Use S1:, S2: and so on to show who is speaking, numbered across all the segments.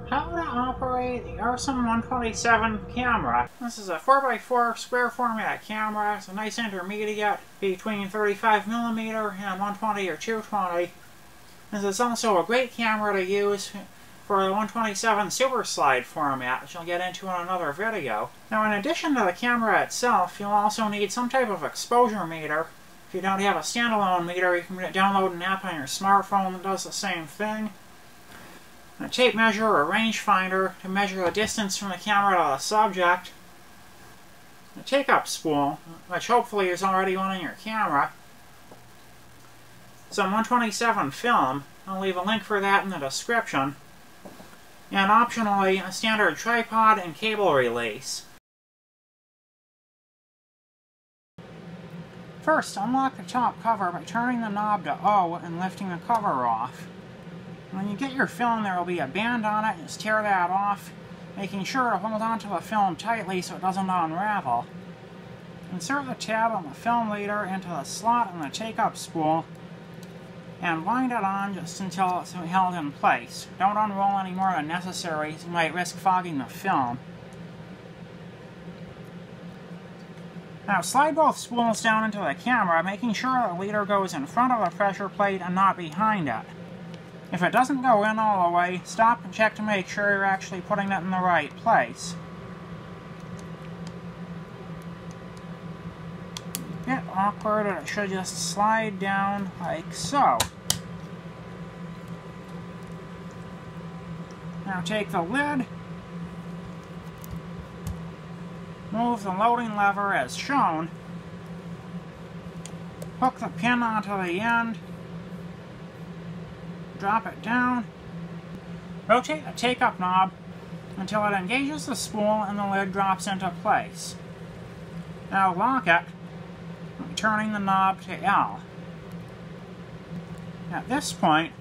S1: How to operate the Arsen 127 camera. This is a 4x4 square format camera. It's a nice intermediate between 35mm and 120 or 220. This is also a great camera to use for the 127 super slide format, which I'll get into in another video. Now, in addition to the camera itself, you'll also need some type of exposure meter. If you don't have a standalone meter, you can download an app on your smartphone that does the same thing. A tape measure or rangefinder to measure the distance from the camera to the subject. A take-up spool, which hopefully is already on your camera. Some 127 film, I'll leave a link for that in the description. And optionally, a standard tripod and cable release. First, unlock the top cover by turning the knob to O and lifting the cover off. When you get your film, there will be a band on it. Just tear that off, making sure to hold onto the film tightly so it doesn't unravel. Insert the tab on the film leader into the slot in the take-up spool and wind it on just until it's held in place. Don't unroll any more than necessary, as you might risk fogging the film. Now slide both spools down into the camera, making sure the leader goes in front of the pressure plate and not behind it. If it doesn't go in all the way, stop and check to make sure you're actually putting it in the right place. A bit awkward, and it should just slide down like so. Now take the lid, move the loading lever as shown, hook the pin onto the end, drop it down, rotate the take-up knob until it engages the spool and the lid drops into place. Now lock it, turning the knob to L. At this point,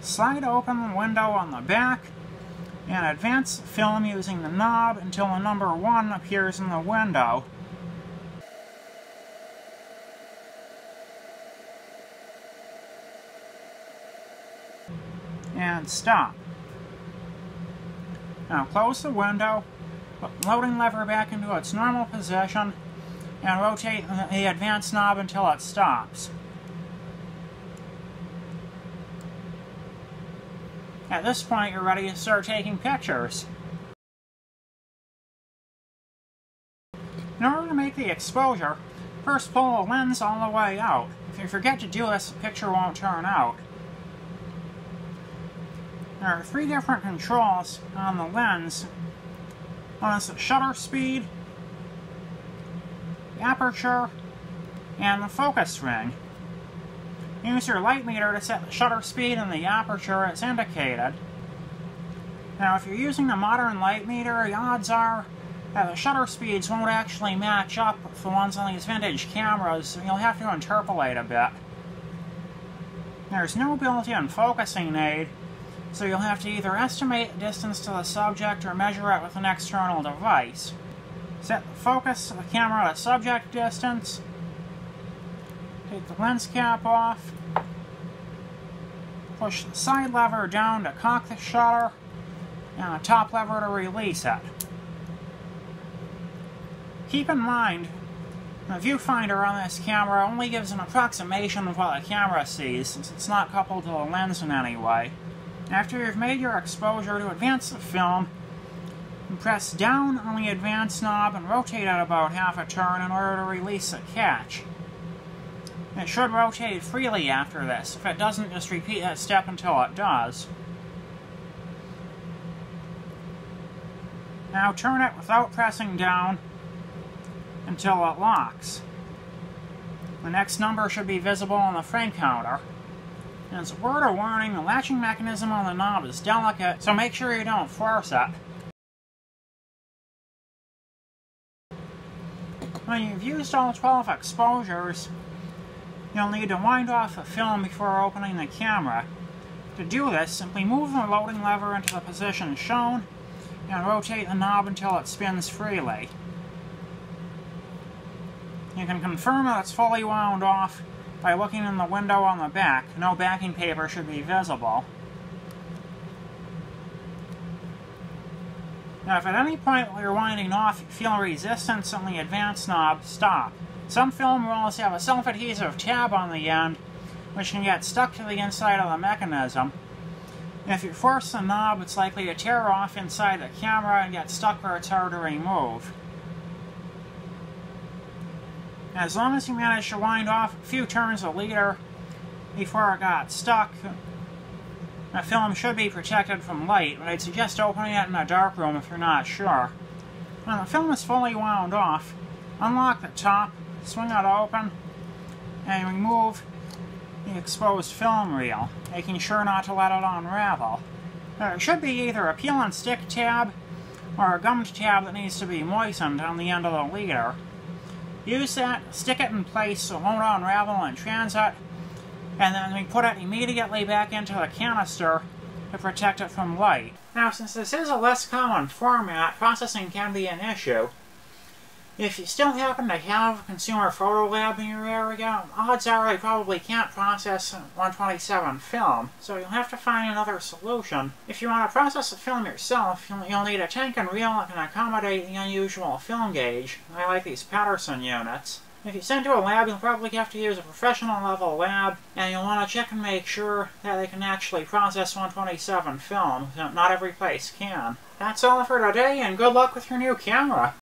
S1: slide open the window on the back and advance the film using the knob until the number 1 appears in the window. And stop. Now close the window, put the loading lever back into its normal position, and rotate the advance knob until it stops. At this point, you're ready to start taking pictures. In order to make the exposure, first pull the lens all the way out. If you forget to do this, the picture won't turn out. There are 3 different controls on the lens. One is the shutter speed, the aperture, and the focus ring. Use your light meter to set the shutter speed and the aperture as indicated. Now, if you're using the modern light meter, the odds are that the shutter speeds won't actually match up with the ones on these vintage cameras, so you'll have to interpolate a bit. There's no built-in focusing aid, so you'll have to either estimate the distance to the subject or measure it with an external device. Set the focus of the camera to subject distance. Take the lens cap off. Push the side lever down to cock the shutter, and the top lever to release it. Keep in mind, the viewfinder on this camera only gives an approximation of what the camera sees, since it's not coupled to the lens in any way. After you've made your exposure, to advance the film, press down on the advance knob and rotate it about half a turn in order to release the catch. It should rotate freely after this. If it doesn't, just repeat that step until it does. Now turn it without pressing down until it locks. The next number should be visible on the frame counter. And as a word of warning, the latching mechanism on the knob is delicate, so make sure you don't force it. When you've used all 12 exposures, you'll need to wind off the film before opening the camera. To do this, simply move the loading lever into the position shown and rotate the knob until it spins freely. You can confirm that it's fully wound off by looking in the window on the back. No backing paper should be visible. Now if at any point while you're winding off you feel resistance on the advance knob, stop. Some film rolls have a self-adhesive tab on the end which can get stuck to the inside of the mechanism. If you force the knob, it's likely to tear off inside the camera and get stuck where it's hard to remove. As long as you manage to wind off a few turns a leader before it got stuck, the film should be protected from light, but I'd suggest opening it in a dark room if you're not sure. When the film is fully wound off, unlock the top, swing it open, and remove the exposed film reel, making sure not to let it unravel. There should be either a peel and stick tab or a gummed tab that needs to be moistened on the end of the leader. Use that, stick it in place so it won't unravel in transit, and then we put it immediately back into the canister to protect it from light. Now, since this is a less common format, processing can be an issue. If you still happen to have a consumer photo lab in your area, odds are they probably can't process 127 film, so you'll have to find another solution. If you want to process the film yourself, you'll need a tank and reel that can accommodate the unusual film gauge. I like these Patterson units. If you send to a lab, you'll probably have to use a professional level lab, and you'll want to check and make sure that they can actually process 127 film. Not every place can. That's all for today, and good luck with your new camera!